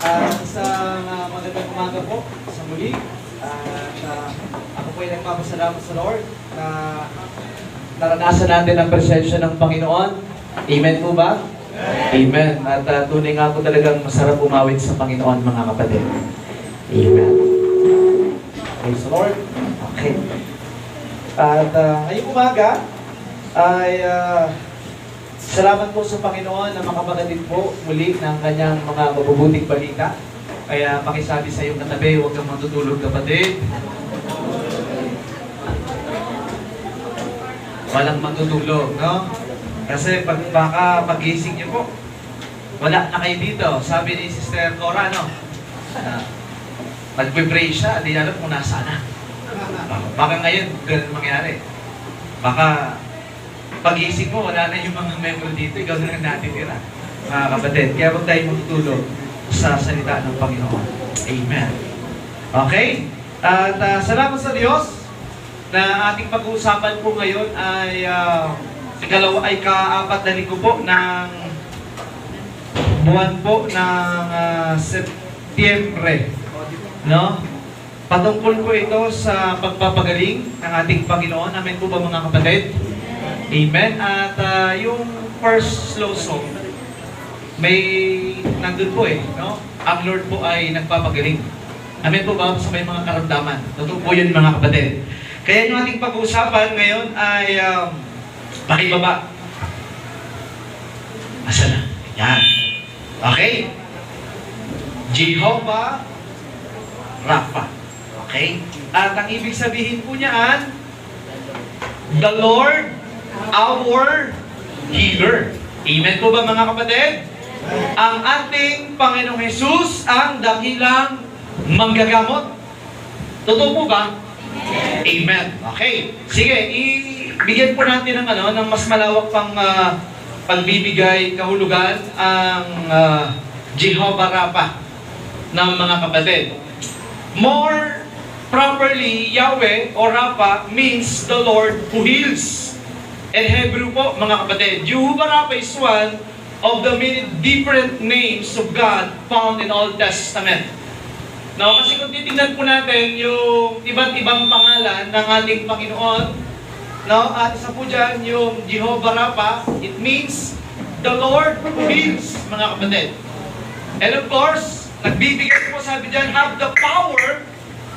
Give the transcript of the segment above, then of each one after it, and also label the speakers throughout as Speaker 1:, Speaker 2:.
Speaker 1: Sa magandang umaga po sa muli. Ako po ay nagpapasalamat sa Lord na naranasan natin ang presensya ng Panginoon. Amen po ba? Amen. At tunay nga po talagang masarap umawit sa Panginoon, mga kapatid. Amen. Praise the Lord. Okay. At ngayong umaga ay salamat po sa Panginoon na makapagatid po muli ng kanyang mga mabubuting balita. Kaya pakisabi sa iyong katabi, huwag kang matutulog, kapatid. Walang matutulog, no? Kasi baka pagising niyo po, wala na kayo dito. Sabi ni Sister Cora, no? Nag-pray siya, hindi alam kung nasaan na. Baka ngayon, ganun mangyari. Baka pag-iisip mo, wala na yung mga member dito, ikaw na lang natitira. Mga kapatid, kaya huwag tayo matutulog sa salita ng Panginoon. Amen. Okay? At salamat sa Diyos na ating pag-uusapan po ngayon ay kaapat na linggo po ng buwan po ng Setyembre. No? Patungkol po ito sa pagpapagaling ng ating Panginoon. Amen po ba, mga kapatid? Amen. At yung first slow song, may nandun po no? Ang Lord po ay nagpapagaling. Amen po ba sa may mga karamdaman? Totoo po yun, mga kapatid. Kaya yung ating pag-uusapan ngayon ay pakibaba. Asa na? Yan. Okay. Jehovah Rapha. Okay? At ang ibig sabihin po niyan, the Lord our healer. Amen po ba, mga kapatid? Ang ating Panginoong Jesus ang dakilang manggagamot. Totoo po ba? Amen. Okay. Sige, ibigyan po natin ng mas malawak pang pagbibigay kahulugan ang Jehovah Rapha ng mga kapatid. More properly, Yahweh or Rapha means the Lord who heals. In Hebrew po, mga kapatid, Jehovah Rapha is one of the many different names of God found in Old Testament. Now, kasi kung titignan po natin yung iba't ibang pangalan ng ating Panginoon, at isa po dyan yung Jehovah Rapha, it means the Lord who heals, mga kapatid. And of course, nagbibigay po sabi dyan, have the power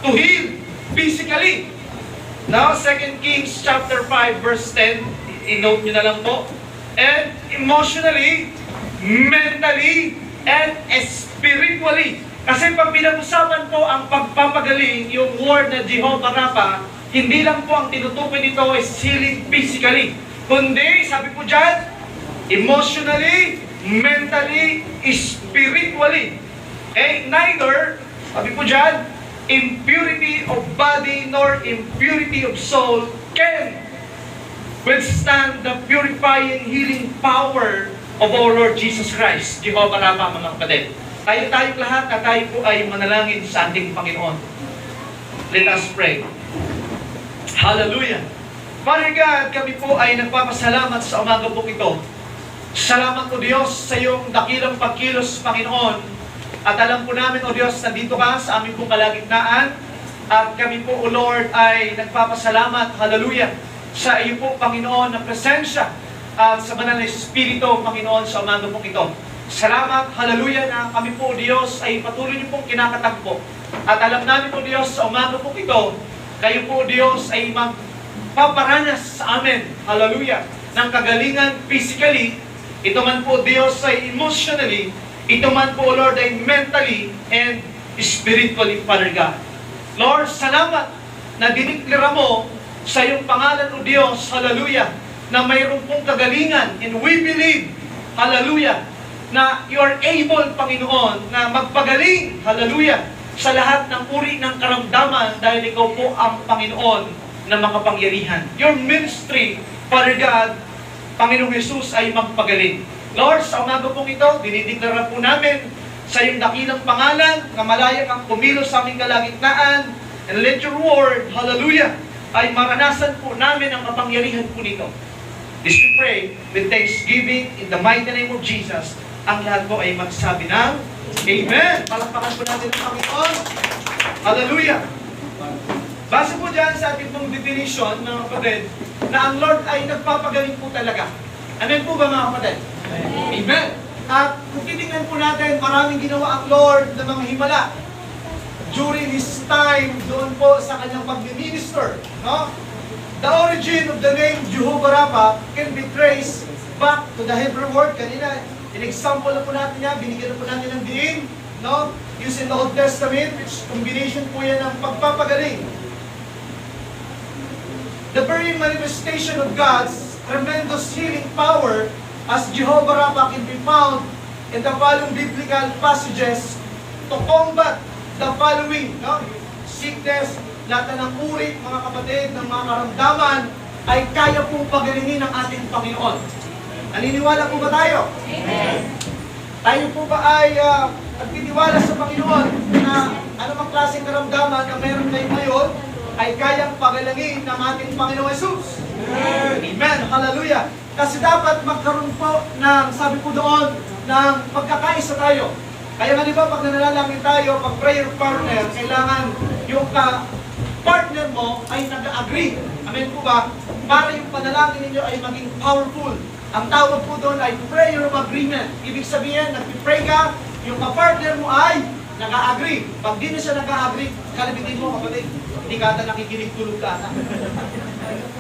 Speaker 1: to heal physically. Now, 2 Kings chapter 5 verse 10, i-note nyo na lang po. And emotionally, mentally, and spiritually. Kasi pag pinag-usapan po ang pagpapagaling, yung word na Jehovah Rapha, hindi lang po ang tinutukoy nito is healing physically. Kundi, sabi po dyan, emotionally, mentally, spiritually. Neither, sabi po dyan, impurity of body nor impurity of soul can withstand the purifying, healing power of our Lord Jesus Christ. Jehovah Rapha, mga kapatid. Tayong lahat na tayo po ay manalangin sa ating Panginoon. Let us pray. Hallelujah. Father God, kami po ay nagpapasalamat sa umaga po ito. Salamat po, Diyos, sa iyong dakilang pagkilos, Panginoon. At alam po namin, O Diyos, nandito ka sa aming pong kalagitnaan. At kami po, O Lord, ay nagpapasalamat, hallelujah, sa iyo po, Panginoon, na presensya at sa banal na Espiritu, Panginoon, sa umaga po ito. Salamat, hallelujah, na kami po, Diyos, ay patuloy niyo pong kinakatagpo. At alam namin po, Diyos, sa umaga po ito, kayo po, Diyos, ay magpaparanas sa amin, hallelujah, ng kagalingan physically, ito man po, Diyos, ay emotionally, ito man po, Lord, ay mentally and spiritually, Father God. Lord, salamat na diniklara mo sa iyong pangalan, O Diyos, hallelujah, na mayroon pong kagalingan, and we believe, hallelujah, na you are able, Panginoon, na magpagaling, hallelujah, sa lahat ng uri ng karamdaman dahil ikaw po ang Panginoon na makapangyarihan. Your ministry, Father God, Panginoong Jesus, ay magpagaling. Lord, sa umaga pong ito, dinideklara po namin sa iyong dakilang pangalan na malaya kang kumilos sa aming kalagitnaan, and let your word, hallelujah, ay maranasan po namin ang kapangyarihan po nito. This we pray with thanksgiving in the mighty name of Jesus. Ang lahat po ay magsabi ng Amen! Palakpakan po natin ang Panginoon. Hallelujah! Base po dyan sa ating pong definition, mga kapatid, na ang Lord ay nagpapagaling po talaga. Amen po ba, mga kapatid? Amen! At kung titingnan po natin, maraming ginawa ang Lord ng mga himala during His time doon po sa kanyang pag-minister. No? The origin of the name Jehovah Rapha can be traced back to the Hebrew word. Kanina, in-example na po natin yan, binigyan na po natin ng diin, no? Used in the Old Testament, which combination po yan ng pagpapagaling. The very manifestation of God's tremendous healing power as Jehovah Rapha can be found in the following biblical passages to combat the following, no? Sickness, lahat ng uri, mga kapatid, ng mga karamdaman, ay kaya pong pagalingin ng ating Panginoon. Naniniwala po ba tayo? Amen. Tayo po ba ay nagtitiwala sa Panginoon na anumang klaseng karamdaman na meron kayo ngayon ay kayang pagalingin ng ating Panginoon Jesus? Amen. Hallelujah. Kasi dapat magkaroon po ng, sabi po doon, ng pagkakaisa tayo. Kaya nga di ba, pag nanalangin tayo, pag prayer partner, kailangan yung partner mo ay nag-agree. Amen po ba? Para yung panalangin ninyo ay maging powerful. Ang tawag po doon ay prayer of agreement. Ibig sabihin, nag-pray ka, yung partner mo ay nag-agree. Pag di na siya nag-agree, kalabitin mo, kapatid, hindi ka ata nakikinig, tulog ka ata.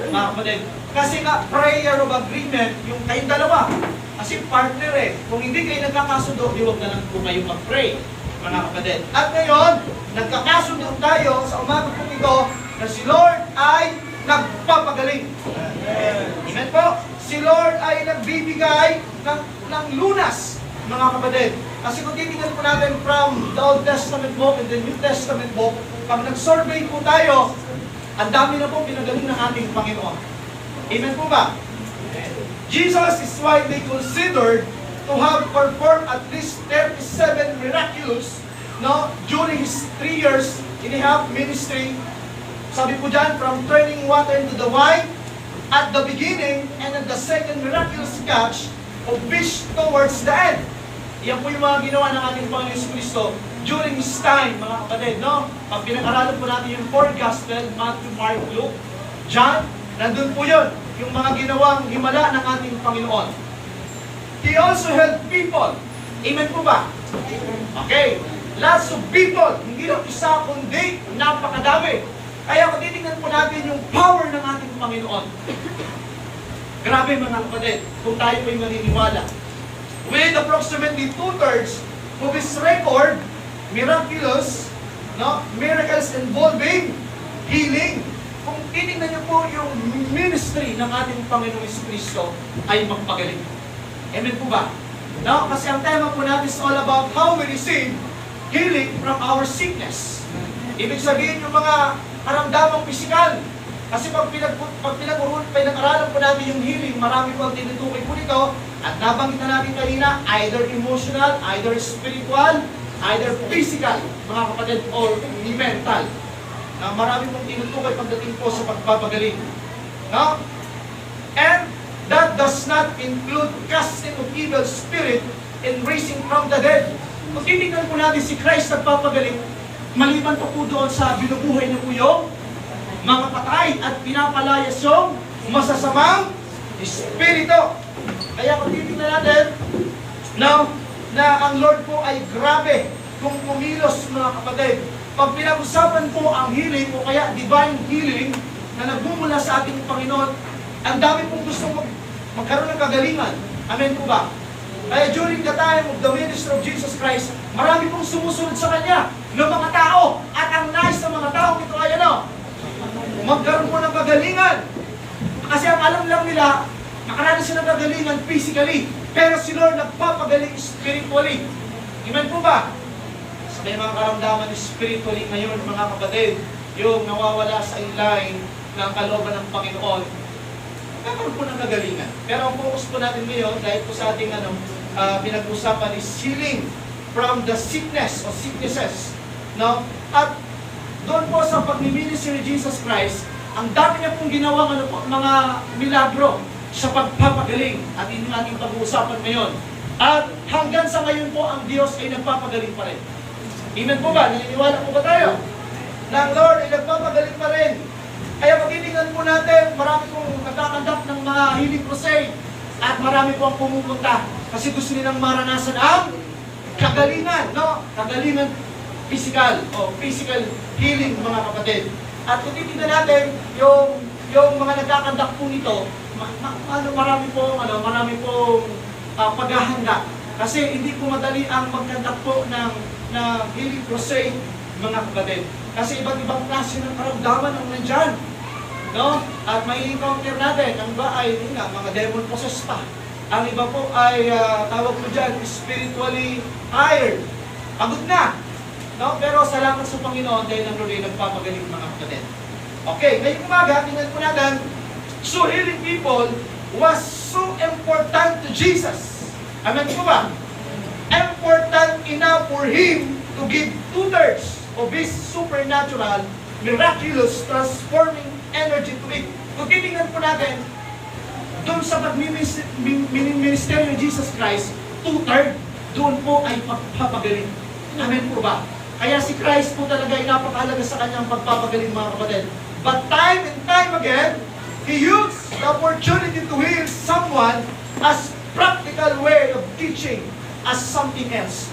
Speaker 1: Mga kapatid. Kasi nga, prayer of agreement, yung kayong dalawa. Kasi partner eh. Kung hindi kayo nagkakasundo, huwag na lang po kayo mag-pray, mga kapatid. At ngayon, nagkakasundo tayo sa umaga po ito na si Lord ay nagpapagaling. Amen po. Si Lord ay nagbibigay ng lunas, mga kapatid. Kasi kung titingnan po natin from the Old Testament book and the New Testament book, pag nag-survey po tayo, ang dami na po pinagaling ng ating Panginoon. Amen po ba? Jesus is widely considered to have performed at least 37 miracles, no, during His 3 years and a half ministry. Sabi po dyan, from turning water into the wine at the beginning and at the second miraculous catch of fish towards the end. Yan po yung mga ginawa ng ating Panginoon Yesus Cristo during His time, mga kapatid, no? Pag pinag-aralan po natin yung 4 Gospel, Matthew, Mark, Luke, John, nandun po yun, yung mga ginawang himala ng ating Panginoon. He also helped people. Amen po ba? Okay. Lots of people. Hindi lang isa, kundi napakadami. Kaya kung titingnan po natin yung power ng ating Panginoon. Grabe mga kapatid, kung tayo po'y maniniwala. With approximately 2/3 of His record, miraculous, no, miracles involving healing. Kung titingnan niyo po yung ministry ng ating Panginoon Jesucristo ay magpagaling. Amen po ba? No? Kasi ang tema po natin is all about how we receive healing from our sickness. Ibig sabihin yung mga karamdamang pisikal. Kasi pag pinag-aralan po natin yung healing, marami po ang tinutukoy po nito. At nabanggit na natin kanina, either emotional, either spiritual, either physical, mga kapatid, or mental. Na marami pong tinutukoy pagdating po sa pagpapagaling. No? And that does not include casting of evil spirit and raising from the dead. Kung titignan po natin si Christ nagpapagaling, maliban pa po doon sa binubuhay na po yung mga patay at pinapalayas yung masasamang espiritu. Kaya kung titignan natin, no, na ang Lord po ay grabe kung kumilos, mga kapatid. Pag pinag-usapan po ang healing o kaya divine healing na nagmumula sa ating Panginoon, ang dami pong gustong magkaroon ng kagalingan. Amen po ba? Kaya during the time of the ministry of Jesus Christ, marami pong sumusunod sa Kanya ng mga tao. At ang nais ng mga tao ito ay ano? Magkaroon po ng kagalingan. Kasi ang alam lang nila, makaranas sila ng kagalingan physically. Pero si Lord nagpapagaling spiritually. Amen po ba? May mga karamdaman spiritually ngayon, mga kapatid, yung nawawala sa inline ng kalooban ng Panginoon, nagkakaroon po ng kagalingan. Pero ang focus po natin ngayon, dahil po sa ating pinag-usapan is healing from the sickness or sicknesses. No? At doon po sa pag-ministry ni Jesus Christ, ang dami niya pong ginawang mga milagro sa pagpapagaling. At yun yung ating pag-uusapan ngayon.
Speaker 2: At hanggang sa ngayon po, ang Diyos ay nagpapagaling pa rin. Amen po ba? Naniniwala po ba tayo? Na ang Lord ay nagpapagaling pa rin. Kaya pag-iningan po natin, marami pong nagkakandak ng mga healing crusade at marami po ang pumupunta kasi gusto nilang maranasan ang kagalingan, no? Kagalingan physical o physical healing, mga kapatid. At kung titignan natin yung mga nagkakandak po nito, marami pong paghahanda. Kasi hindi po madali ang magkandak po ng healing crusade, mga kapatid. Kasi iba't ibang klase ng karamdaman ang nandyan. No? At may encounter natin, ang iba ay mga demon possessed pa. Ang iba po ay tawag mo dyan, spiritually tired. Pagod na. No? Pero salamat sa Panginoon dahil ang Lord ay nagpapagaling, mga kapatid. Okay, ngayong umaga, tingnan po natin, so healing people was so important to Jesus. Amen po ba? Important enough for Him to give 2/3 of His supernatural, miraculous, transforming energy to it. Kung titingnan po natin, doon sa pagministeryo ni Jesus Christ, 2/3 doon po ay pagpapagaling. Amen po ba? Kaya si Christ po talaga ay napakahalaga sa kanyang pagpapagaling, mga kapatid. But time and time again, He used the opportunity to heal someone as practical way of teaching as something else.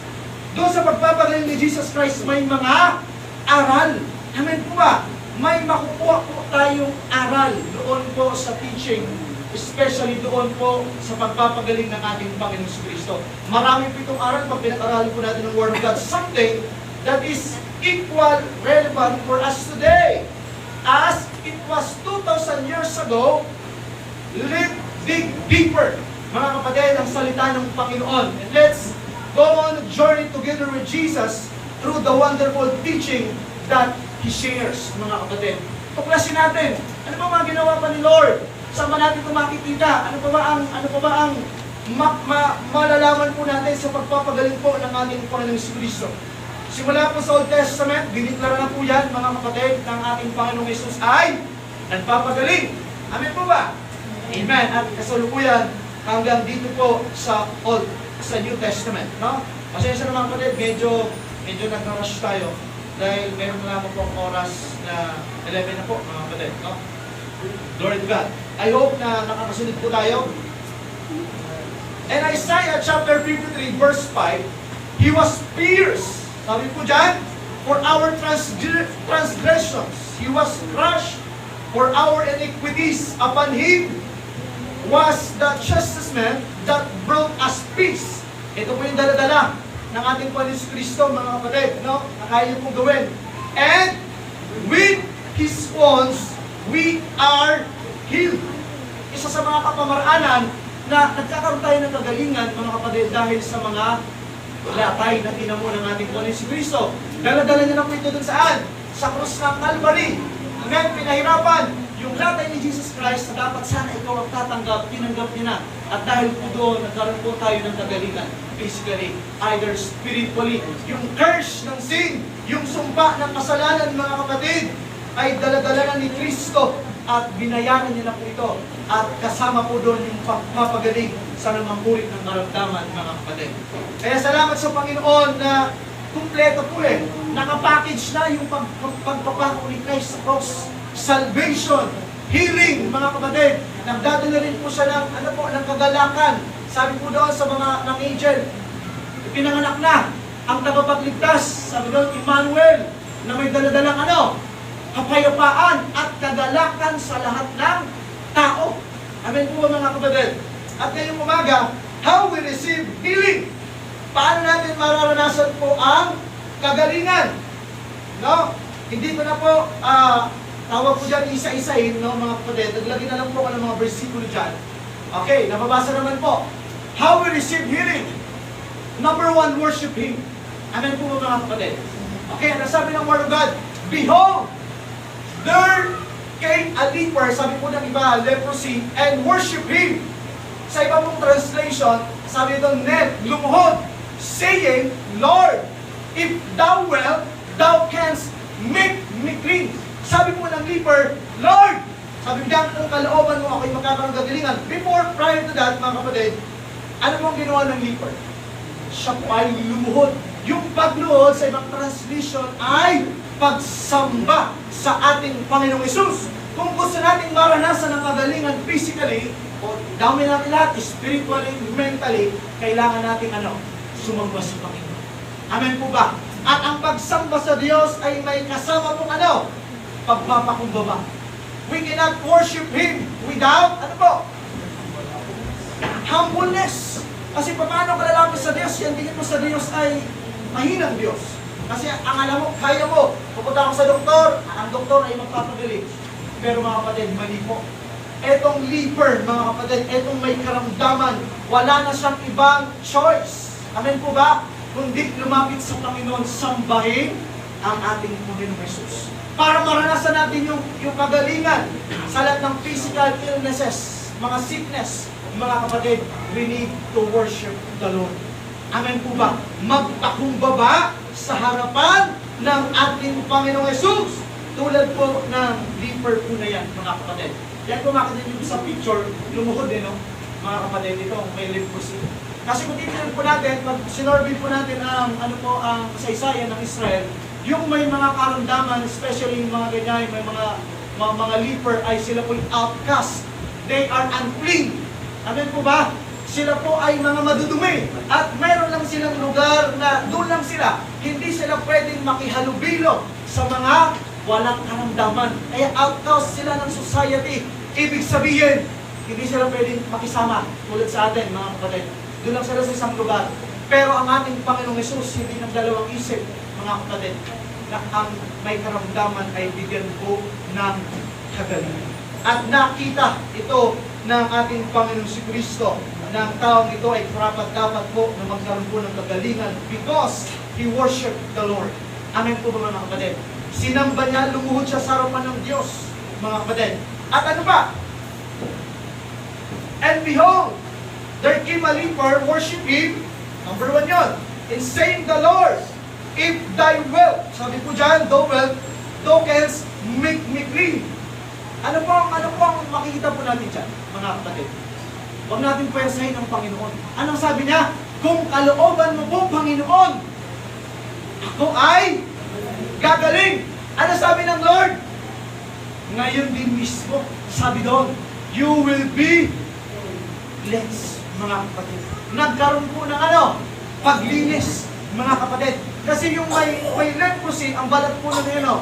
Speaker 2: Doon sa pagpapagaling ni Jesus Christ, may mga aral. Amen po ba? May makukuha po tayong aral doon po sa teaching, especially doon po sa pagpapagaling ng ating Panginoong Kristo. Marami po itong aral pag pinag-aralan po natin ng Word of God. Something that is equal relevant for us today. As it was 2,000 years ago, dig deeper. Mga kapatid, ang salita ng Panginoon. And let's go on a journey together with Jesus through the wonderful teaching that He shares, mga kapatid. Tuklasin natin, ano ba mga ginawa pa ni Lord? Saan ba natin ito makikita? Ano pa ba ang malalaman po natin sa pagpapagaling po ng ating Panginoong Kristo? Simula po sa Old Testament, diniklara na po yan, mga kapatid, ng ating Panginoong Jesus ay nagpapagaling. Amen po ba? Amen. At kasalukuyan, hanggang dito po sa New Testament, no? Pasensya na, mga kapatid, medyo nag-rush tayo dahil meron na lamang po ang oras na 11 na po, mga kapatid, no? Glory to God. I hope na nakakasunod po tayo. And Isaiah chapter 53 verse 5, He was pierced, sabi po dyan, for our transgressions. He was crushed for our iniquities. Upon Him was the chastisement that brought us peace. Ito po yung daladala ng ating Panginoon Kristo, mga kapatid, no? Na kaya niyo pong gawin. And with His wounds, we are healed. Isa sa mga kapamaraanan na nagkakaroon tayo ng kagalingan, mga kapatid, dahil sa mga latay na tinamo ng ating Panginoon Kristo. Daladala niya na po ito dun saan? Sa krus ng Calvary. Amen? Pinahirapan yung latay ni Jesus Christ na dapat sana ikaw ang tatanggap, tinanggap niya na. At dahil po doon, nagkaroon po tayo ng kagalingan. Physically, either spiritually. Yung curse ng sin, yung sumpa ng kasalanan, mga kapatid, ay daladala na ni Kristo at binayaran niya na po ito. At kasama po doon yung pagpapagaling sa namangkurit ng karamdaman, mga kapatid. Kaya salamat sa Panginoon na kumpleto po nakapackage na yung pagpapako ni Christ sa cross. Salvation, healing, mga kapatid. Nagdadala rin po siya ng kagalakan. Sabi po doon sa mga ng angel, pinanganak na ang tagapagligtas. Sabi doon, Emmanuel, na may daladalang kapayapaan at kagalakan sa lahat ng tao. Amen po mga kapatid. At ngayong umaga, how we receive healing? Paano natin mararanasan po ang kagalingan? No? Hindi ko na po tawag po dyan isa-isahin, no, mga kapatid. Naglagay na lang po ako ng mga versikulo dyan. Okay, nababasa naman po. How we receive healing? Number 1, worship Him. Amen po mga kapatid. Okay, ano sabi ng Word of God? Behold, there came a leper, sabi po ng iba, leprosy, and worship Him. Sa iba pong translation, sabi doon, lumuhod, saying, Lord, if Thou will, Thou canst make me clean. Sabi po ng leper, Lord, sabi niya, kung kalooban mo ako'y magkakaroon ng kagalingan. Prior to that, mga kapatid, Ano pong ginawa ng leper? Siya po ay lumuhod. Yung pagluhod sa ibang translation ay pagsamba sa ating Panginoong Hesus. Kung gusto nating maranasan ang kagalingan physically, o dami natin lahat, spiritually, mentally, kailangan natin sumamba sa Panginoon. Amen po ba? At ang pagsamba sa Diyos ay may kasama pong pagpapakumbaba. We cannot worship Him without, humbleness. Kasi paano ka lalapit sa Diyos? Yan tingin mo sa Diyos ay mahinang Diyos. Kasi ang alam mo, kaya mo, pupunta ako sa doktor, ang doktor ay magpapagaling. Pero mga kapatid, mali po. Etong leper, mga kapatid, etong may karamdaman, wala na siyang ibang choice. Amen po ba? Kundi lumapit sa Panginoon, sambahin ang ating Panginoong Hesus. Para maranasan natin yung kagalingan sa lahat ng physical illnesses, mga sickness, mga kapatid, we need to worship the Lord. Amen po ba? Magpakumbaba sa harapan ng ating Panginoong Hesus. Tulad po ng leper po na yan, mga kapatid. Yan po makita nyo sa picture, lumuhod mga kapatid, ito may leprosy. Kasi kung titignan po natin, pag sinorvey po natin ang kasaysayan ng Israel, yung may mga karamdaman, especially yung mga ganyan, may mga leper ay sila po outcast. They are unclean. Amen po ba? Sila po ay mga madudumi. At mayroon lang silang lugar na doon lang sila. Hindi sila pwedeng makihalubilo sa mga walang karamdaman. Kaya outcast sila ng society. Ibig sabihin, hindi sila pwedeng makisama. Tulad sa atin, mga kapatid. Doon lang sila sa isang lugar. Pero ang ating Panginoong Hesus, hindi nagdalawang isip, mga kapatid, na ang may karamdaman ay bigyan po ng kagalingan. At nakita ito ng ating Panginoong si Kristo na ang taong ito ay dapat po na magkaroon po ng kagalingan because he worshiped the Lord. Amen po ba, mga kapatid? Sinamba niya, lumuhod siya sa harapan ng Diyos, mga kapatid. At ano ba? And behold, there came a leper, worship him. Number 1 yun. And saying the Lord, if thy will, sabi po dyan, thou wilt, thou canst make me clean. Ano po ang makikita po natin dyan, mga kapatid? Huwag natin pwersahin ang Panginoon. Anong sabi niya? Kung kalooban mo po, Panginoon, ako ay gagaling. Ano sabi ng Lord? Ngayon din mismo, sabi doon, you will be cleansed, mga kapatid. Nagkaroon po ng paglinis, mga kapatid. Kasi yung may leprosy, ang balat po na yun,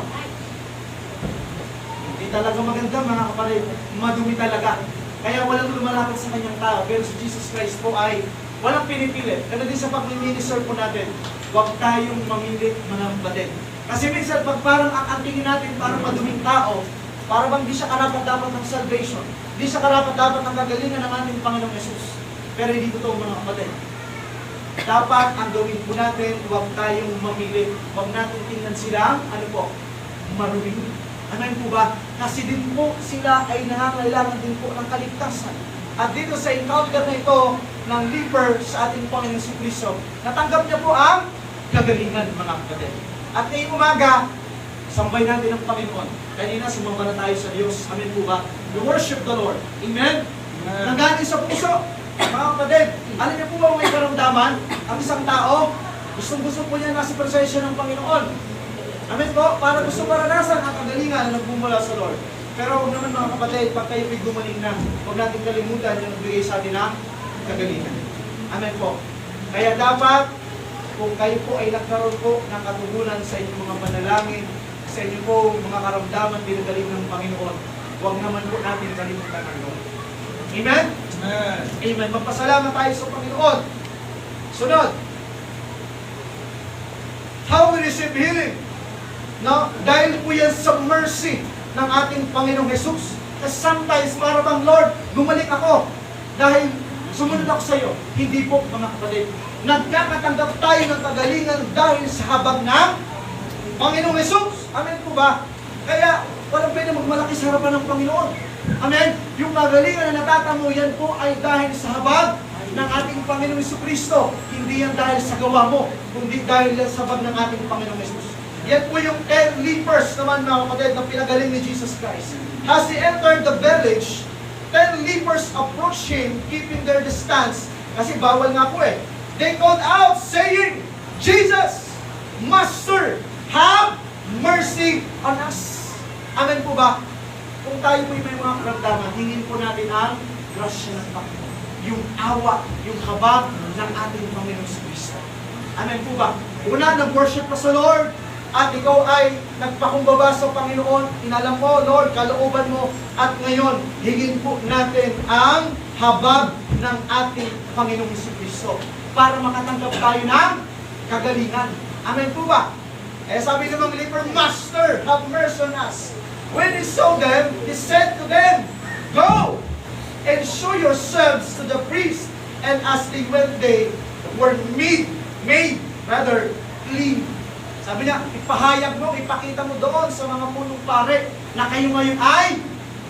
Speaker 2: hindi talaga maganda, mga kapatid. Madumi talaga. Kaya walang lumalapit sa kanyang tao. Pero si Jesus Christ po ay walang pinipilit. Kaya din sa pag-minister po natin, huwag tayong mamilit, mga kapatid. Kasi minsan, pag parang ang tingin natin parang maduming tao, para bang di siya karapat-dapat ng salvation, di siya karapat-dapat ng kagalingan ng ating Panginoong Yesus. Pero hindi totoo, mga kapatid. Dapat ang gawin po natin, huwag tayong mamilit. Huwag natin tingnan silang, marumi. Amen po ba? Kasi din po sila ay nangangailangan din po ng kaligtasan. At dito sa encounter na ito ng leper sa ating Panginoong Kristo, natanggap niya po ang kagalingan, mga kapatid. At ngayong umaga, sambay natin ang Panginoon. Kanina, sumamba na tayo sa Diyos. Amen po ba? We worship the Lord. Amen? Nanggaling sa puso. Mga kapatid, alam niyo po ba may karamdaman? Ang isang tao, gustong-gusto po niya nasa presensya ng Panginoon. Amen po? Para gusto maranasan ang kagalingan na nagbumula sa Lord. Pero huwag naman, mga kapatid, pag kayo gumaling na, huwag natin kalimutan yung nagbigay sa atin ng kagalingan. Amen po? Kaya dapat, kung kayo po ay nagkaroon po ng katugunan sa inyong mga panalangin, sa inyong po mga karamdaman pinagaling ng Panginoon, huwag naman po natin kalimutan ang Lord. Amen? Amen. Amen. Magpasalamat tayo sa Panginoon. Sunod. How we receive healing? No? Dahil po yan sa mercy ng ating Panginoong Jesus. Kasi sometimes, para bang, Lord, bumalik ako dahil sumunod ako sa iyo. Hindi po, mga kapatid. Nagkakatanggap tayo ng kagalingan dahil sa habag ng Panginoong Jesus. Amen po ba? Kaya, walang pwede magmalaki sa harapan ng Panginoon. Amen? Yung kagalingan na natatamo, yan po ay dahil sa habag ng ating Panginoong Jesucristo. Hindi yan dahil sa gawa mo, kundi dahil sa habag ng ating Panginoong Jesus. Yan po yung 10 lepers naman, mga kapatid, na pinagaling ni Jesus Christ. As he entered the village, 10 lepers approached him, keeping their distance, Kasi bawal nga po eh. They called out saying, Jesus, Master, have mercy on us. Amen po ba? Kung tayo po may mga karamdaman, hingin po natin ang grasya ng Panginoon. Yung awa, yung habag ng ating Panginoon sa Kristo. Amen po ba? Una, nag-worship ka sa Lord, at ikaw ay nagpakumbaba sa Panginoon, inalam mo, Lord, kalooban mo, at ngayon, hingin po natin ang habag ng ating Panginoong Kristo para makatanggap tayo ng kagalingan. Amen po ba? Eh sabi ng mga believer, Master, have mercy on us. When he saw them, he said to them, Go and show yourselves to the priest. And as they went, they were made clean. Sabi niya, ipahayag mo, ipakita mo doon sa mga punong pare na kayo ngayon ay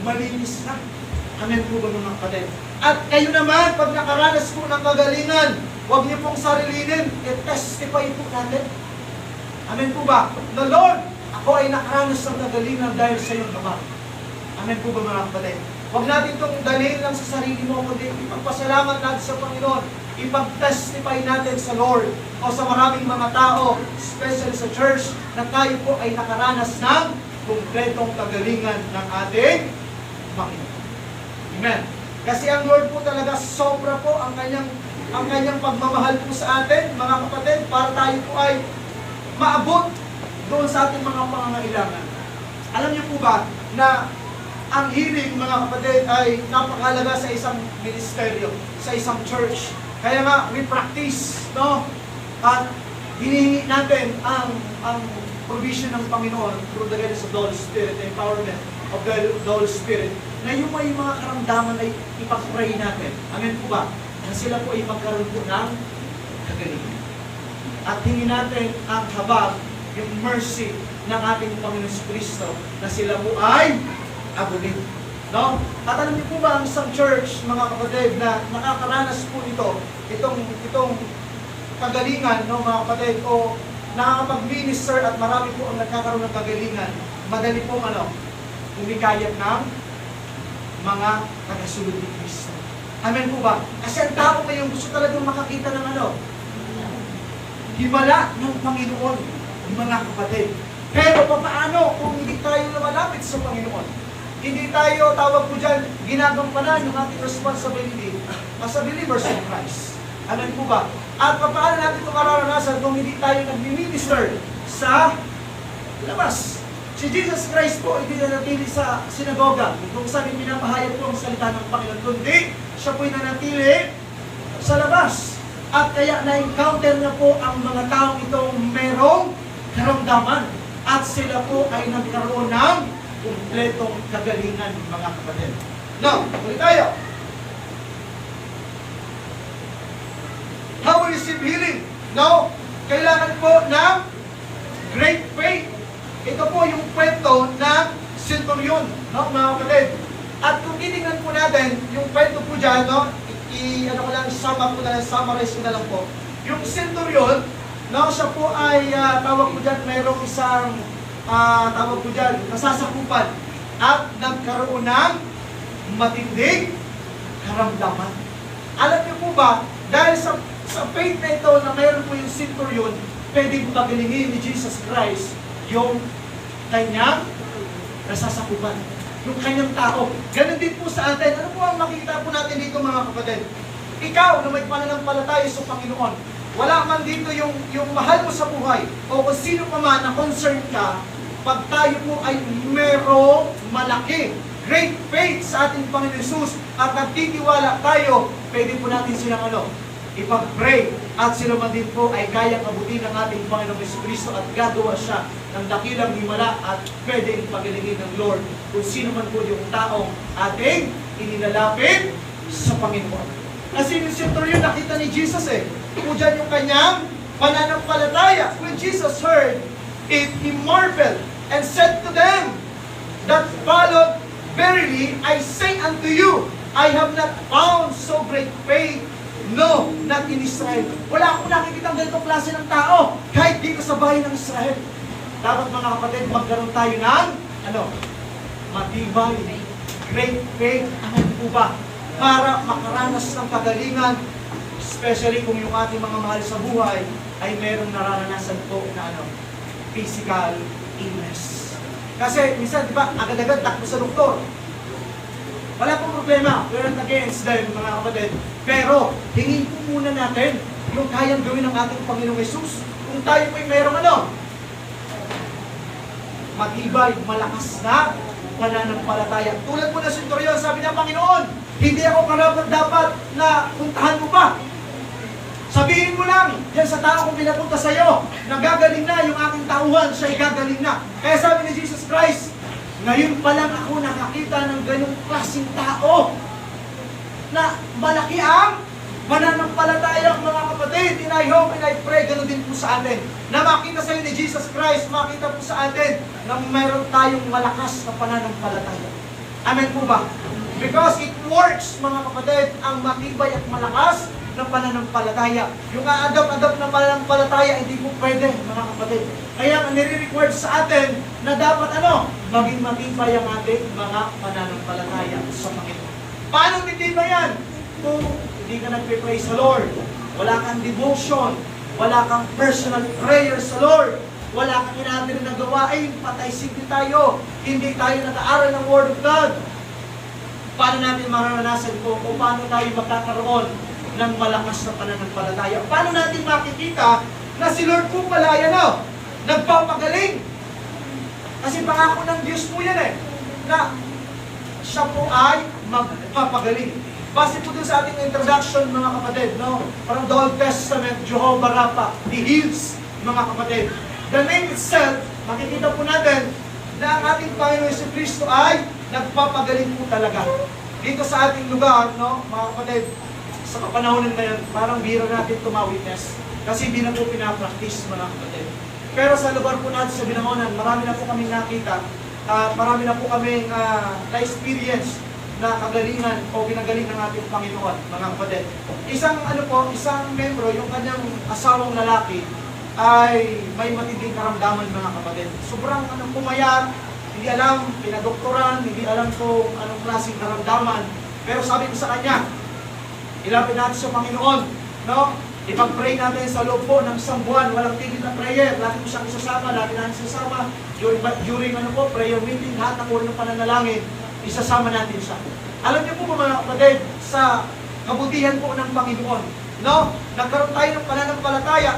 Speaker 2: malinis na. Amen po ba mga kapatid? At kayo naman, pag nakaranas po ng kagalingan, huwag niyo pong sarilinin, i-testify po natin. Amen po ba? The Lord, ako ay nakaranas ng kagalingan dahil sa iyong kapal. Amen po ba mga kapatid? Huwag natin itong dalhin lang sa sarili mo, kundi ipagpasalamat natin sa Panginoon. Ipag-testify natin sa Lord o sa maraming mga tao, especially sa church, na tayo po ay nakaranas ng kumpletong kagalingan ng ating Panginoon. Amen. Kasi ang Lord po talaga sobra po ang kanyang pagmamahal po sa atin, mga kapatid, para tayo po ay maabot doon sa ating mga pangangailangan. Alam niyo po ba na ang healing, mga kapatid, ay napakahalaga sa isang ministeryo, sa isang church. Kaya nga, we practice, no? At hinihingi natin ang provision ng Panginoon through the guidance of the Holy Spirit, the empowerment of the Holy Spirit, na yung may mga karamdaman ay ipag-pray natin. Amen po ba? Na sila po ay magkaroon po ng kagalingan. At hingin natin ang habag, yung mercy ng ating Panginoon Kristo, na sila po ay abunin. No? At alam niyo po ba ang isang church, mga kapatid, na nakakaranas po itong kagalingan, no, mga kapatid, o nakakapag-minister at marami po ang nagkakaroon ng kagalingan, madali pong humikayat ng mga tagasunod ni Kristo. Amen po ba? Kasi ang tao ngayon gusto talagang makakita ng himala ng Panginoon, mga kapatid. Pero paano kung hindi tayo lumalapit sa Panginoon? Hindi tayo, tawag po dyan, ginagampanan yung ating responsibility as a believers in Christ. Amen po ba? At paano natin ito mararanasan kung hindi tayo nag-minister sa labas? Si Jesus Christ po, hindi nanatili sa sinagoga, kung saan pinapahayag po ang salita ng Panginoon, kundi siya po'y nanatili sa labas. At kaya na-encounter na po ang mga taong itong merong karamdaman. At sila po ay nagkaroon ng kumpletong kagalingan, mga kapatid. Now, ulit tayo. How we receive healing? Now, kailangan po ng great faith. Ito po yung kwento ng centurion, no, mga kapatid. At kung titingnan po natin, yung kwento po dyan, no, summarize ko na lang po. Yung centurion, no, siya po ay, tawag po dyan, mayroong isang tawag po dyan, nasasakupan at nagkaroon ng matinding karamdaman. Alam niyo po ba, dahil sa faith na ito na mayroon po yung centurion, pwedeng pagalingin ni Jesus Christ yung kanyang nasasakupan, yung kanyang tao. Ganun din po sa atin. Ano po ang makikita po natin dito, mga kapatid? Ikaw na may pananampalataya sa Panginoon, wala man dito yung mahal mo sa buhay o kung sino pa man na concern ka, pag tayo po ay merong malaki, great faith sa ating Panginoon Jesus at nagtitiwala tayo, pwede po natin silang ipag-pray at sila man din po ay kayang abutin ng ating Panginoon Kristo at gagawa siya ng dakilang himala at pwedeng pagalingin ng Lord kung sino man po yung taong ating inilalapit sa Panginoon. Kasi yung centurion nakita ni Jesus po dyan yung kanyang pananampalataya. When Jesus heard it, he marveled and said to them that followed, Verily, I say unto you, I have not found so great faith, no, not in Israel. Wala akong nakikita ng ganitong klase ng tao, kahit dito sa bahay ng Israel. Dapat mga kapatid, magkaroon tayo ng, matibay, great faith, po ba? Para makaranas ng kagalingan Especially kung yung ating mga mahal sa buhay ay merong nararanasan po na physical illness. Kasi minsan, di ba, agad-agad takbo sa doktor. Wala pong problema. We're not against them, mga kapatid. Pero, hingin po muna natin yung kayang gawin ng ating Panginoong Yesus. Kung tayo po'y merong matibay, malakas na pananampalataya. Tulad po na senturyon, sabi niya, Panginoon, hindi ako karapat-dapat na puntahan mo pa. Sabihin mo lang, yan sa tao kong pinapunta sa iyo, nagagaling na yung aking tauhan, siya'y gagaling na. Kaya sabi ni Jesus Christ, ngayon pa lang ako nakakita ng ganong klaseng tao na malaki ang pananampalataya, mga kapatid. And I hope and I pray, ganoon din po sa atin. Na makita sa iyo ni Jesus Christ, makita po sa atin na mayroon tayong malakas na pananampalataya. Amen po ba? Because it works, mga kapatid, ang matibay at malakas ng pananampalataya. Yung aadap-adap na pananampalataya, hindi po pwede, mga kapatid. Kaya ang nire-require sa atin na dapat maging matibay ang ating mga pananampalataya sa Panginoon. Paano titibay yan? Kung hindi ka nagpe-pray sa Lord, wala kang devotion, wala kang personal prayer sa Lord, wala kang inatin na gawain, patay simple tayo, hindi tayo nag-aaral ng Word of God. Paano natin mararanasan po o paano tayo magkakaroon ng malakas na pananampalataya? Paano natin makikita na si Lord po pala nagpapagaling? Kasi pangako ng Diyos po yan na siya po ay magpapagaling. Base po dun sa ating introduction, mga kapatid, parang the Old Testament, Jehovah Rapha, He heals, mga kapatid. The name itself, makikita po natin na ang ating Panginoon Jesucristo ay nagpapagaling po talaga. Dito sa ating lugar, mga kapatid, sa kapanahonan na yan, parang biro natin tumawitness kasi hindi na po pinapractice, mga kapatid. Pero sa lugar po natin sa Binangonan, marami na po kaming nakita, marami na po kaming na-experience na kagalingan o pinagaling ng ating Panginoon, mga kapatid. Isang membro, yung kanyang asawang lalaki, ay may matinding karamdaman, mga kapatid. Sobrang pumayat, hindi alam, pinadoktoran, hindi alam kung anong klaseng karamdaman. Pero sabi ko sa kanya, ilapit natin sa Panginoon, ipag-pray natin sa loob po ng isang buwan, walang tigil na prayer, lagi mo siyang isasama, lagi natin isasama, during prayer meeting, lahat ng oras ng pananalangin, isasama natin siya. Alam niyo po mga kapatid, sa kabutihan po ng Panginoon, nagkaroon tayo ng pananampalataya,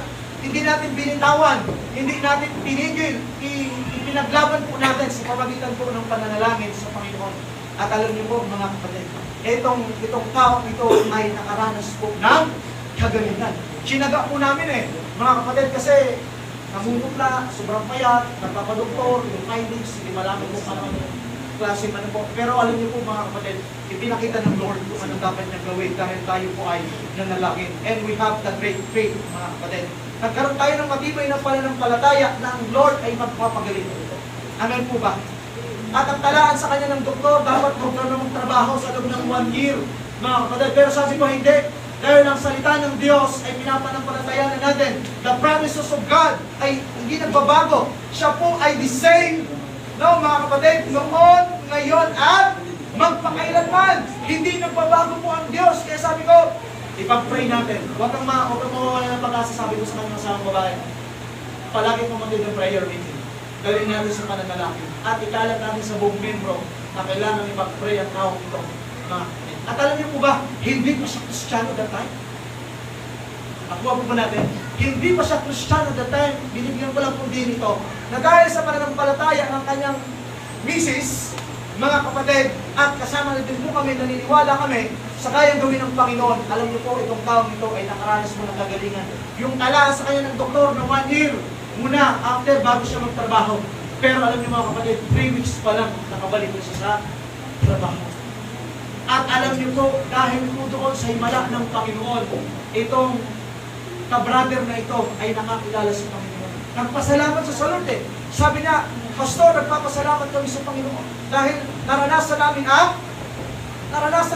Speaker 2: hindi natin binitawan, hindi natin pinigil, ipinaglaban po natin sa pamagitan po ng pananalangin sa Panginoon. At alam niyo po mga kapatid, itong tao ito ay nakaranas po ng kagalingan. Sinaga po namin mga kapatid, kasi namumutla, sobrang payat, nagpapadoktor, yung findings, hindi malaman po klase po. Pero alam niyo po mga kapatid, ipinakita ng Lord kung anong dapat niya gawin dahil tayo po ay nanalangin. And we have that great faith, mga kapatid. Nagkaroon tayo ng matibay na pananampalataya na ang Lord ay magpapagaling. Amen po ba? At ang talaan sa kanya ng doktor, dapat doktor na magtrabaho sa loob ng 1 year, mga kapatid. Pero sabi ko hindi. Dahil ang salita ng Diyos ay pinapanampalatayanan natin. The promises of God ay hindi nagbabago. Siya po ay the same, mga kapatid, noon, ngayon, at magpakailanman. Hindi nagbabago po ang Diyos. Kaya sabi ko, ipag-pray natin. Huwag kang mawawala ng pag-asa, sabi ko sa kanyang asawang babae. Palagi po mag-do prayer meeting. Gawin natin sa pananalangin. At ikalat natin sa buong membro na kailangan ipag-pray ang tao ito. At alam niyo po ba, hindi pa siya Kristiyano that time? Nakuha po ba natin? Hindi pa siya Kristiyano that time. Binibigyan ko lang po din ito. Na dahil sa pananampalataya ng kanyang misis, mga kapatid, at kasama na din po kami, naniniwala kami sa kayang gawin ng Panginoon. Alam niyo po, itong taong ito ay nakaranas mo ng kagalingan. Yung talaan sa kanya ng doktor na 1 year, muna, after, bago siya magtrabaho. Pero alam niyo mga kapatid, 3 weeks pa lang nakabalik na siya sa trabaho. At alam niyo po, dahil po doon sa himala ng Panginoon, itong ka-brother na ito ay nakakilala sa Panginoon. Nagpasalamat sa Lord Sabi niya, Pastor, nagpapasalamat kami sa Panginoon dahil naranasan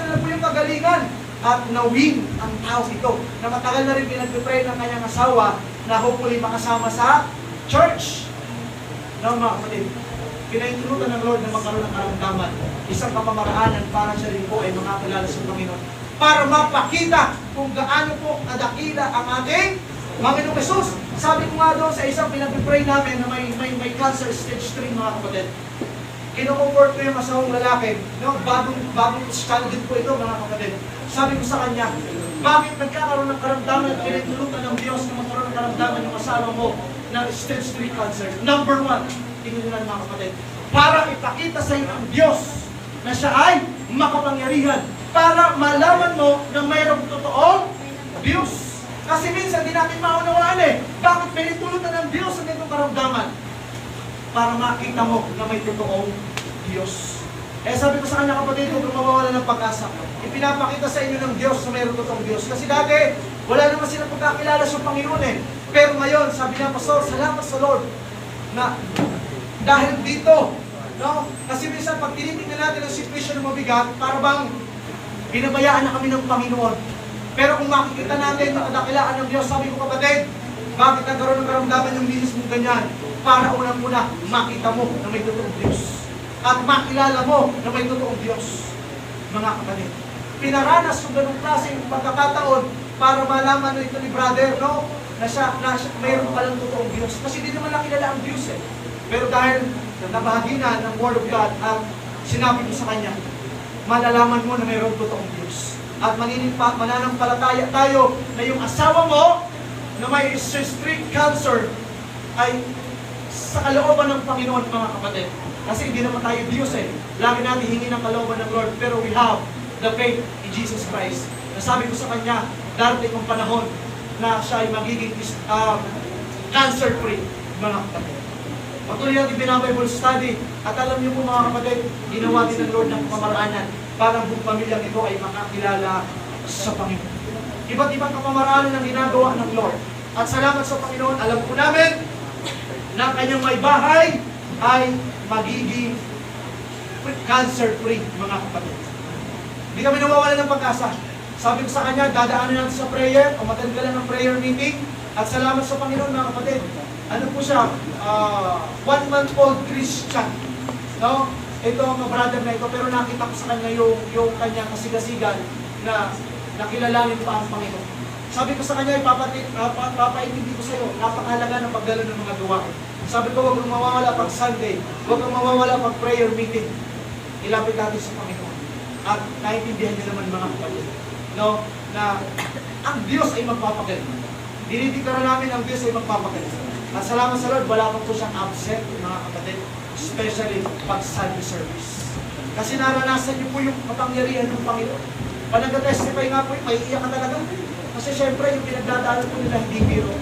Speaker 2: nila po yung kagalingan at na-win ang tao ito na matagal na rin pinag-pray ng kanyang asawa na hopefully makasama sa church. Mga kapatid, pinaintulutan ng Lord na magkaroon ng karamdaman. Isang kapamaraanan para siya rin po ay makakilala sa Panginoon. para mapakita kung gaano po kadakila ang ating Panginoong Jesus. Sabi ko nga doon sa isang pinag-pray namin na may cancer stage 3 mga kapatid. Kinukomfort ko yung asawang lalaki, no? bagong din po ito mga kapatid. Sabi ko sa kanya, bakit nagkakaroon ng karamdaman at pinitulutan ng Diyos na magkaroon ng karamdaman yung asawa mo na stage 3 cancer? Number 1, tingnan nyo lang mga kapatid, para ipakita sa iyo ang Diyos na siya ay makapangyarihan, para malaman mo na mayroong totoong Diyos. Kasi minsan di natin maunawaan bakit pinitulutan ng Diyos ang ganitong karamdaman? Para makita mo na may totoong Diyos. Sabi ko sa kanya, kapatid, huwag kang mawawala ng pag-asa. Ipinapakita sa inyo ng Diyos na mayroong totoong Diyos. Kasi dati, wala naman silang pagkakilala sa Panginoon Pero ngayon, sabi niya, Pastor, salamat sa Lord na dahil dito, no? Kasi minsan pag tinitingnan natin ang sitwasyon ng mabigat, para bang binabayaan na kami ng Panginoon. Pero kung makikita natin ang kadakilaan ng Diyos, sabi ko kapatid, bakit nagkaroon ng karamdaman yung bilis mong ganyan? Para unang-una, makita mo na may totoong Diyos. At makilala mo na may totoong Diyos. Mga kapatid, pinaranas yung ganung klaseng pagkakataon para malaman na ito ni brother, no? Na siya mayroon palang totoong Diyos. Kasi di naman nakilala ang Diyos Pero dahil nabahagi na ng Word of God, ang sinabi ko sa kanya, malalaman mo na mayroong totoong Diyos. At mananampalataya tayo na yung asawa mo na may street cancer ay sa kalooban ng Panginoon, mga kapatid. Kasi hindi naman tayo Diyos Lagi natin hingi ng kalooban ng Lord, pero we have the faith in Jesus Christ. Nasabi ko sa kanya, darating ang panahon na siya ay magiging cancer-free, mga kapatid. Patuloy natin binabible study, at alam niyo po mga kapatid, ginawa din ng Lord ng kamaraanan para ang buong pamilyang ito ay makakilala sa Panginoon. Iba't ibang kapamaraanan ang ginagawa ng Lord. At salamat sa Panginoon, alam po namin na kanyang may bahay ay magiging cancer-free, mga kapatid. Hindi kami nawawala ng pag-asa. Sabi ko sa kanya, dadaanan natin sa prayer, o matanda ka lang ng prayer meeting, at salamat sa Panginoon, mga kapatid. Ano po siya? 1-month-old Christian. No? Ito ang brother na ito, pero nakita ko sa kanya yung kanyang kasigasigan na nakilalanin pa ang Panginoon. Sabi ko sa kanya, papaintindi ko sa iyo, napakahalaga ng pagdalo ng mga gawain. Sabi ko, huwag kang mawawala pag Sunday, huwag kang mawawala pag prayer meeting. Ilapit natin sa Panginoon. At naiintindihan niyo naman mga kapatid, no, na ang Diyos ay magpapagaling. Dinidiklara namin ang Diyos ay magpapagaling. At salamat sa Lord, wala pa po siyang absent, mga kapatid, especially pag Sunday service. Kasi naranasan niyo po yung kapangyarihan ng Panginoon. Pag nag-testify nga po, may iiyak ka talaga. Kasi syempre, yung pinagdadaanan po nila hindi biro.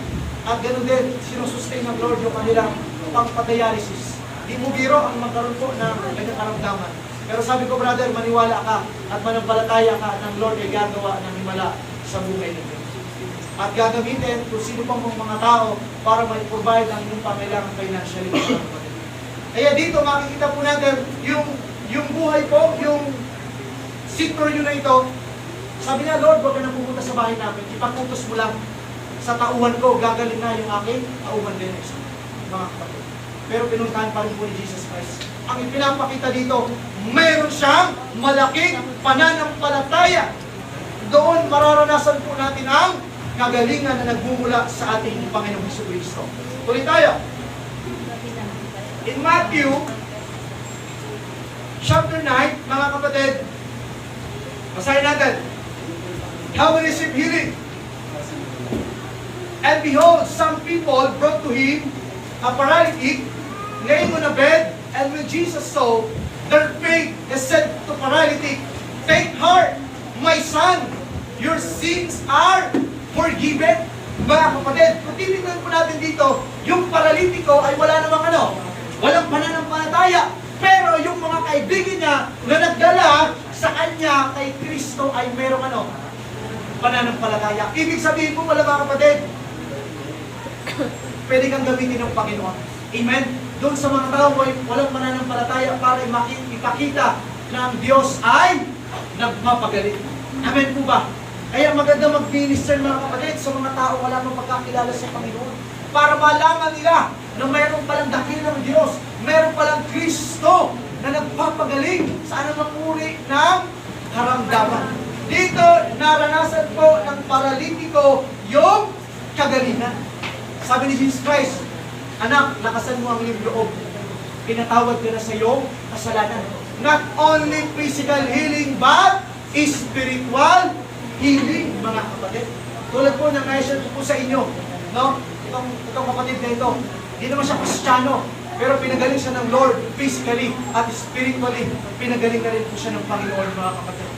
Speaker 2: At ganoon din, sinusustain ng Lord yung kanilang pang-dialysis. Di mo biro ang magkaroon po ng ganyang karamdaman. Pero sabi ko, brother, maniwala ka at manampalataya ka ng Lord ay gagawa ng himala sa buhay ninyo. At gagamitin kung sino pang mga tao para may-provide ang inyong pangailangan financially. Kaya dito makikita po natin yung buhay po, yung sector nyo na ito. Sabi niya, Lord, huwag ka na pumunta sa bahay namin. Ipakutos mo lang sa tauhan ko, gagaling na yung aking tauhan din. Mga kapatid. Pero pinuntahan pa rin po ni Jesus Christ. Ang ipinapakita dito, mayroon siyang malaking pananampalataya. Doon mararanasan po natin ang kagalingan na nagmumula sa ating Panginoong Jesucristo. Tuloy tayo. In Matthew chapter 9, mga kapatid, basahin natin. How we receive healing. And behold, some people brought to him a paralytic laying on a bed, and when Jesus saw their faith, he said to paralytic, "Take heart, my son, your sins are forgiven." Mga kapatid, kung titignan po natin dito, yung paralitiko ay wala namang walang pananampalataya. Pero yung mga kaibigan niya na nagdala sa kanya kay Kristo ay merong pananampalataya. Ibig sabihin po pala mga kapatid, pwede kang gamitin ng Panginoon. Amen? Doon sa mga tao ay walang pananampalataya para ipakita na ang Diyos ay nagmapagaling. Amen po ba? Kaya maganda mag-minister mga kapatid sa mga tao wala pang pagkakilala sa Panginoon. Para malaman nila na mayroon palang dakilang Diyos, mayroon palang Kristo na nagpapagaling sa anumang uri ng karamdaman. Dito, naranasan po ng paralitiko yung kagalingan. Sabi ni Jesus Christ, anak, lakasan mo ang iyong loob. Pinatawad ka na sa iyong kasalanan. Not only physical healing, but spiritual healing, mga kapatid. Tulad po ng nai-share ko po sa inyo, no? Itong kapatid na ito, hindi naman siya Kristiyano, pero pinagaling siya ng Lord physically at spiritually. Pinagaling na rin po siya ng Panginoon, mga kapatid.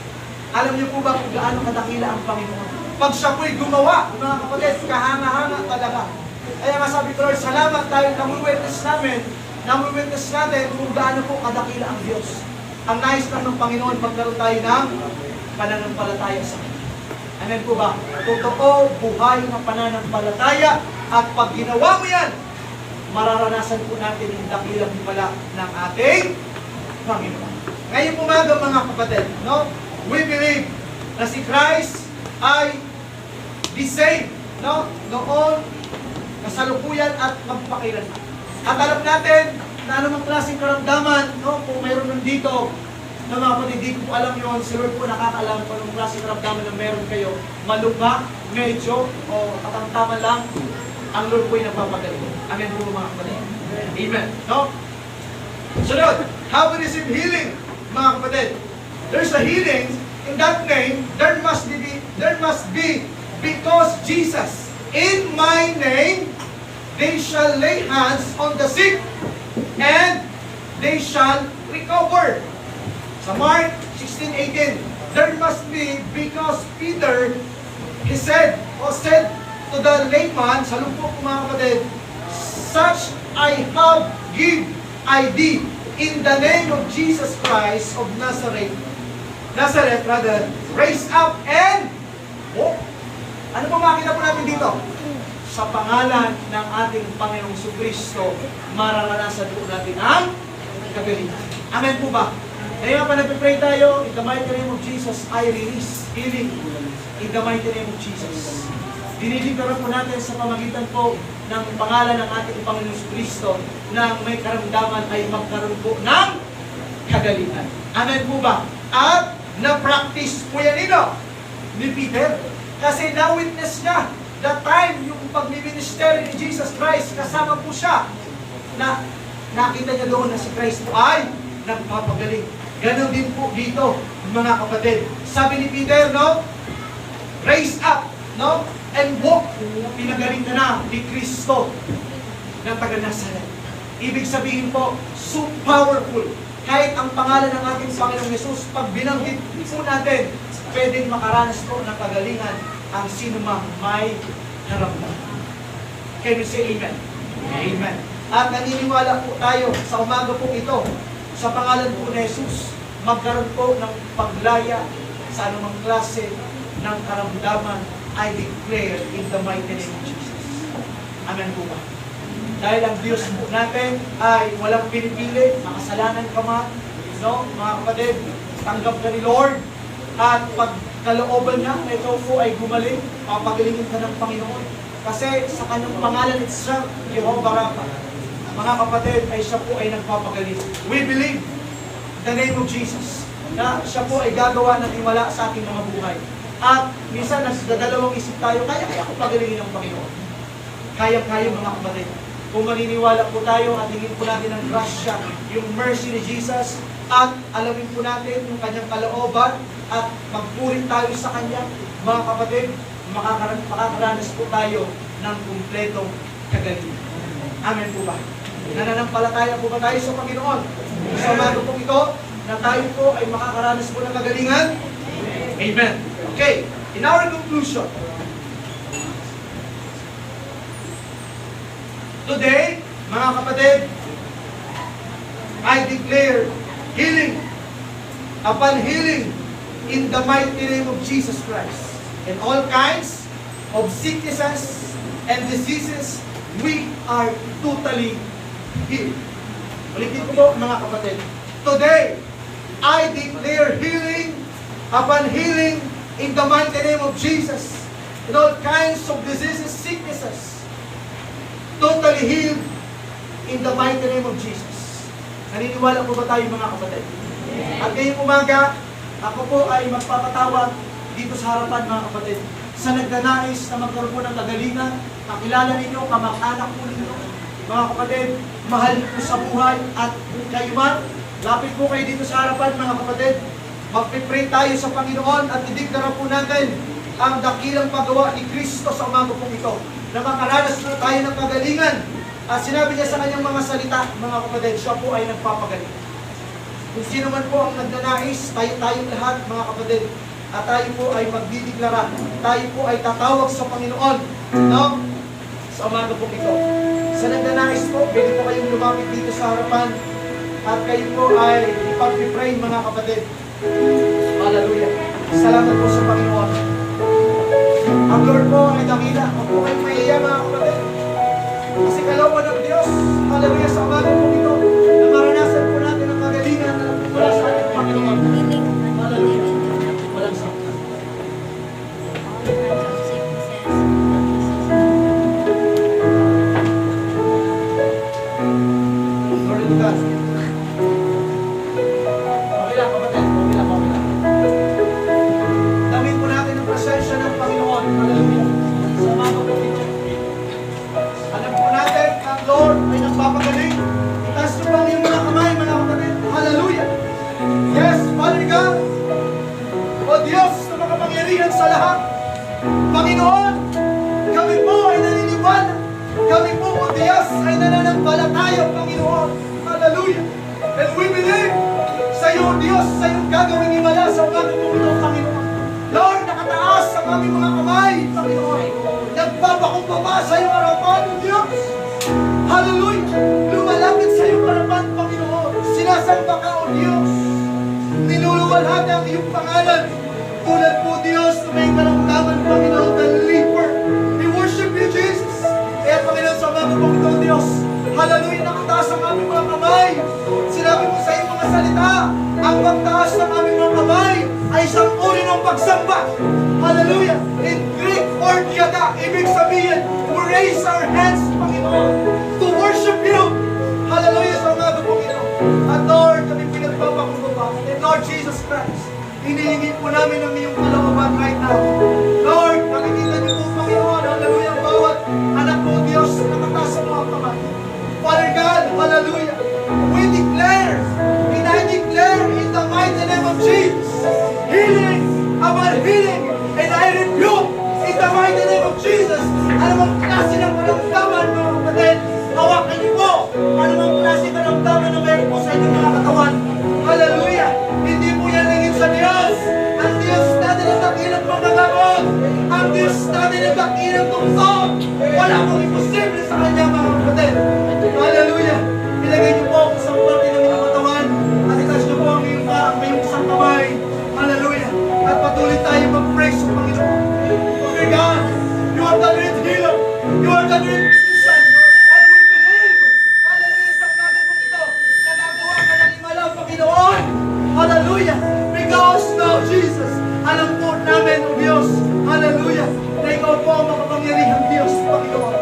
Speaker 2: Alam niyo po ba kung gaano kadakila ang Panginoon? Pag siya po'y gumawa, mga kapatid, kahanga-hanga talaga. Kaya nga sabi ko, Lord, salamat dahil namu-witness natin kung gaano po kadakila ang Diyos. Ang nais lang ng Panginoon, magkaroon tayo ng pananampalataya sa Kanya. Amen po ba? Totoo, buhay na pananampalataya, at pag ginawa mo yan, mararanasan po natin yung dakilang himala ng ating Panginoon. Ngayon umaga, mga kapatid, no? We believe na si Christ ay the same, no? Noon, kasalukuyan at magpakailanman. At alam natin na anumang klaseng karamdaman, no? Kung mayroon nandito, na mga kapatid, di ko po alam yun, si Lord po nakakaalam kung anumang klaseng karamdaman na meron kayo, malugha, medyo, o katamtaman lang, ang Lord po ay nagpapagaling. Amen po mga kapatid. Amen. No? Sunod, how we receive healing, mga kapatid. There's a healing in that name. There must be because Jesus, in my name, they shall lay hands on the sick and they shall recover. Sa Mark 16:18, there must be because Peter, he said to the layman, sa lupo ko mga kapatid, such I have give I thee in the name of Jesus Christ of Nazareth, raise up and walk. Ano po makita po natin dito? Sa pangalan ng ating Panginoong Jesucristo, mararanasan po natin ang kagalingan. Amen po ba? Kaya pa nagpipray tayo, in the mighty name of Jesus, I release healing. In the mighty name of Jesus. Dinidiklara po natin sa pamagitan po ng pangalan ng ating Panginoong Jesucristo na may karamdaman ay magkaroon po ng kagalingan. Amen po ba? At na-practice po yan ni Peter. Kasi na-witness niya that time yung pag-minister ni Jesus Christ, kasama po siya na nakita niya doon na si Christ po ay nagpapagaling. Ganon din po dito, mga kapatid. Sabi ni Peter, no? Raise up, no? And walk. Pinagaling ka na ni Kristo ng taga-Nazaret. Ibig sabihin po, so powerful. Kahit ang pangalan ng ating Panginoong Jesus, pag binanggit po natin, pwedeng makaranas po ng kagalingan ang sinumang may karamdaman. Can you say amen? Amen. At naniniwala po tayo sa umaga po ito, sa pangalan po ni Jesus, magkaroon po ng paglaya sa anumang klase ng karamdaman, I declare in the mighty name of Jesus. Amen po ba? Dahil ang Diyos po natin ay walang pinipili, makasalanan ka man, no? Mga kapatid, tanggap ka ni Lord, at pag kalooban niya na ikaw po ay gumaling, papagalingin ka ng Panginoon. Kasi sa kanyang pangalan itself, Jehovah Rapha, mga kapatid, ay siya po ay nagpapagaling. We believe in the name of Jesus na siya po ay gagawa ng himala sa ating mga buhay. At minsan, nagdadalawang isip tayo, kaya ko pagalingin ng Panginoon. Kaya mga kapatid. Kung maniniwala po tayo at hingin po natin ang grasya, yung mercy ni Jesus, at alamin po natin yung kanyang kalooban, at magpurin tayo sa kanya, mga kapatid, makakaranas po tayo ng kumpletong kagalingan. Amen po ba? Nananampalataya po ba tayo sa Panginoon? Sa umaga po ito, na tayo po ay makakaranas po ng kagalingan? Amen. Okay, in our conclusion, today, mga kapatid, I declare healing upon healing in the mighty name of Jesus Christ. And all kinds of sicknesses and diseases, we are totally healed. Ulitin ko po, mga kapatid. Today, I declare healing upon healing in the mighty name of Jesus. And all kinds of diseases, sicknesses, totally healed in the mighty name of Jesus. Naniniwala po ba tayo, mga kapatid? At ngayong umaga, ako po ay magpapatawag dito sa harapan mga kapatid, sa nagnanais na magkaroon po ng kagalingan, kakilala ninyo, kamag-anak po ninyo, mga kapatid, mahal po sa buhay at kayo man, lapit po kayo dito sa harapan mga kapatid, magpipray tayo sa Panginoon at idiklara po natin ang dakilang paggawa ni Kristo sa umaga po ito, na makaranas po tayo ng kagalingan. At sinabi niya sa kanyang mga salita, mga kapatid, siya po ay nagpapagaling. Kung sino man po ang nagnanais, tayong lahat, mga kapatid, at tayo po ay magdideklara, tayo po ay tatawag sa Panginoon, no? Sa umaga po ito. Sa nagnanais po, pwede po kayong lumapit dito sa harapan, at kayo po ay ipag-pray, mga kapatid. Hallelujah. Salamat po sa Panginoon. Ang Lord po ay dakila. Huwag po kayong maiiya, mga kapatid. Kasi kalooban ng Diyos, hallelujah, sa umaga po ito, na maranasan po natin ang kagalingan na nagpupula sa ating Panginoon. Hallelujah. Walang sakit. Glory to God. Okay lang, kapatid. Okay lang, okay lang. Damin po natin ang presensya ng Panginoon. Hallelujah. Sa umaga po ito. Alam po natin, ang Lord ay nagpapagaling. Itaas niyo po ang iyong mga kamay, mga kapatid. Hallelujah. Yes, Father God. O Diyos na makapangyarihan sa lahat. Panginoon, kami po ay naniniwala. Kami po, O Diyos, ay nananampalataya, Panginoon. Hallelujah. And we believe sa iyo, Diyos, sa iyong gagawing himala sa umaga po ito, Panginoon. Lord, nakataas ang aming mga kamay, Panginoon. Nagpapakumbaba sa iyong harapan, O Diyos. Hallelujah. Lumalapit sa iyong harapan, Panginoon. Sinasamba ka, O Diyos. Niluluwalhati ang iyong pangalan. Tulad po, Diyos, na may karamdaman, Panginoon, the leaper. We worship you, Jesus. Kaya, Panginoon, sa mga po ito, Diyos. Hallelujah, nakataas ang aming mga kamay. Sinabi mo sa iyong mga salita, ang pagtaas ng aming mga kamay ay isang uri ng pagsamba. Hallelujah. In Greek, orgiada, ibig sabihin, we raise our hands, Panginoon, to worship you. Hallelujah, sa umaga po ito. At Lord, kami pinagpapakumbaba. And Lord Jesus Christ, hinihingi po namin ang iyong kalooban right now. Lord, nakikita niyo po, Panginoon, hallelujah, ang bawat anak po, Diyos, na nakataas sa mga kamay. Father God, hallelujah, we declare, and I declare in the mighty name of Jesus, healing, about healing, and I rebuke in the mighty name of Jesus, anumang klase ng karamdaman, mga kapatid, hawakan niyo po, anumang klase ng karamdaman na meron po sa inyong mga katawan. Hallelujah, hindi po yan lingid sa Diyos. Ang Diyos natin ang dakilang pagkagamot, ang Diyos natin ang dakilang tungkol. Wala pong imposible sa Kanya, mga kapatid. Hallelujah, ilagay niyo po sa parte ng inyong katawan, at itas niyo po ang iyong isang kamay. Hallelujah. At patuloy tayo mag-praise sa Panginoon. Okay, God, you are the great healer. You are the great physician. And we believe, hallelujah, sa umaga pong ito, na nagawa ka ng himala, Panginoon. Hallelujah. Because now, Jesus, alam po namin, O Diyos, hallelujah, na ikaw po ang makapangyarihang Diyos, Panginoon.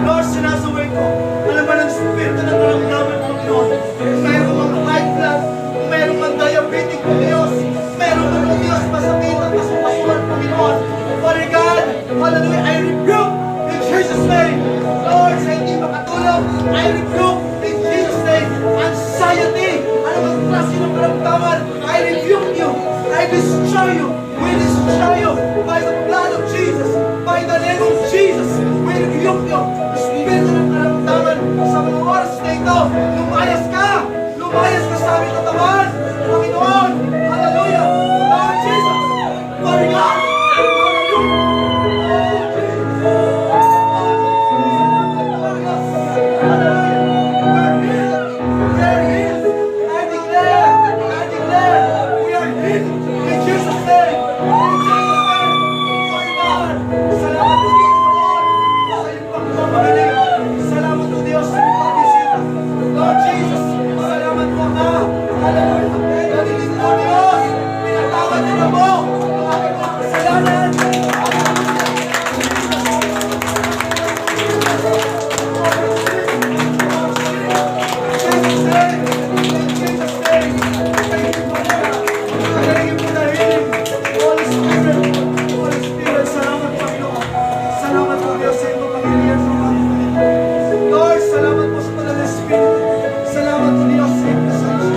Speaker 2: Lord, sinasaway ko, alam mo ng spirito ng karamdaman, Panginoon. Kung mayroong mga high blood, kung mayroong mga diabetic, O Diyos, mayroong mga, O Diyos, masakit at kasukasuan, Panginoon. Father God, hallelujah, I rebuke in Jesus' name. Lord, sa hindi makatulog, I rebuke in Jesus' name. Anxiety, alam mo, klase ng karamdaman, I rebuke you. I destroy you. We destroy you by the blood of Jesus. By the name of Jesus, we rebuke you. Espiritu ng karamdaman sa mga oras na ito, lumayas ka sa aming katawan.